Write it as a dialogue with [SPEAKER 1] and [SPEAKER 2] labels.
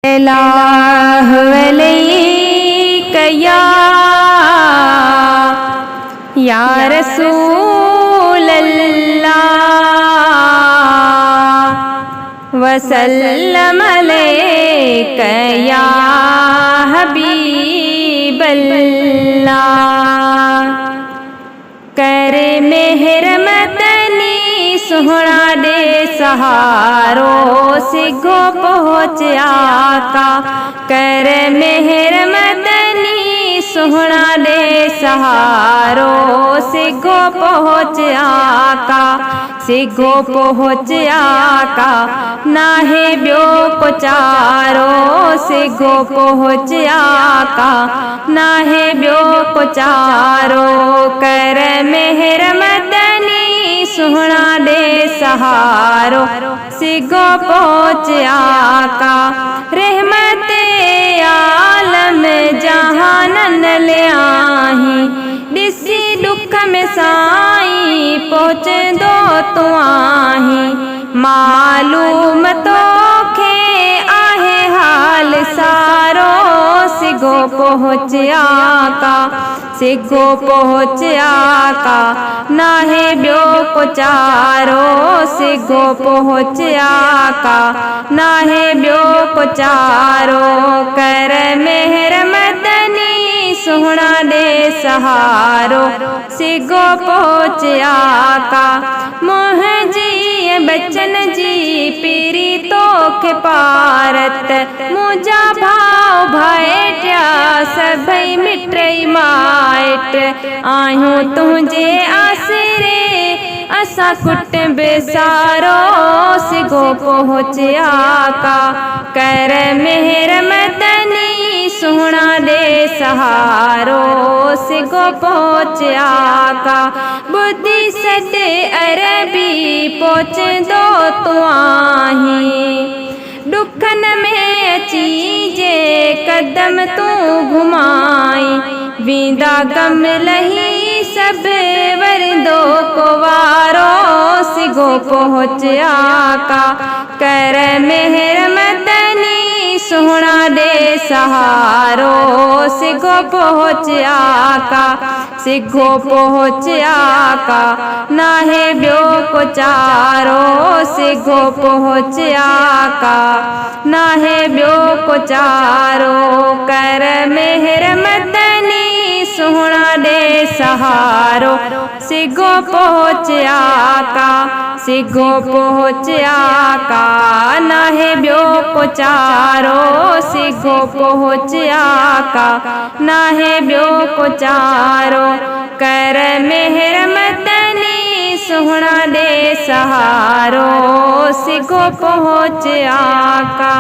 [SPEAKER 1] अल्लाह वलैया या रसूल अल्लाह वसल्लम अलैका या हबीब अल्लाह। करे मेहर मदनी सोहना दे सहारो सिगो पहुँच आका। कर मेहर मदनी सोहना दे सहारो सिगो पहुँच आका। सिगो पहुँच आका नाहे ब्यो को चारो। सिगो पहुँच आका नाहे ब्यो को चारो। कर मेहर मदनी सोहना दे सहारो सिगो पहुँच आका। रहमत आलम जहानन ले आही दिसी दुख में साई पहुँच दो तू आही। मालूम तो खे आहे हाल सारो सिगो पहुँच आका। सिगो पहुँच आका नाहे ब्यो को चारो। सिगो पहुँच आका नाहे ब्यो को चारो। कर मेहर मदनी सोहना दे सहारो सिगो पहुँच आका। मोह जी बचन जी पीरी तो के पारत मुझा भाव भाईट्या सभई मिटई माइट। आयूं तुझे आसरे असा कुटुंब सारो सिगो पहुँच आका। कर मेहर मदनी सोहना दे सहारो सिगो पहुँच आका। बुद्धि सद अरबी पहुँच दो तू आही। दुखन में अची जे कदम तू घुमाई। विंदा गम लही सब वरदो को वारो सिगो पहुँच आका। कर मेहर मदनी सोहना दे सहारो सिगो पहुँच आका। सिगो पहुँच आका नाहे ब्यो को चारो। सिगो पहुँच आका नाहे ब्यो को चारो। कर मेहर मदनी सोहना दे सहारो सिगो पहुँच आका। सिगो पहुँच आका नाहे ब्यो को चारो। सिगो पहुँच आका नाहे ब्यो को चारो। कर मेहर मदनी सोहना दे सहारो सिगो पहुँच आका।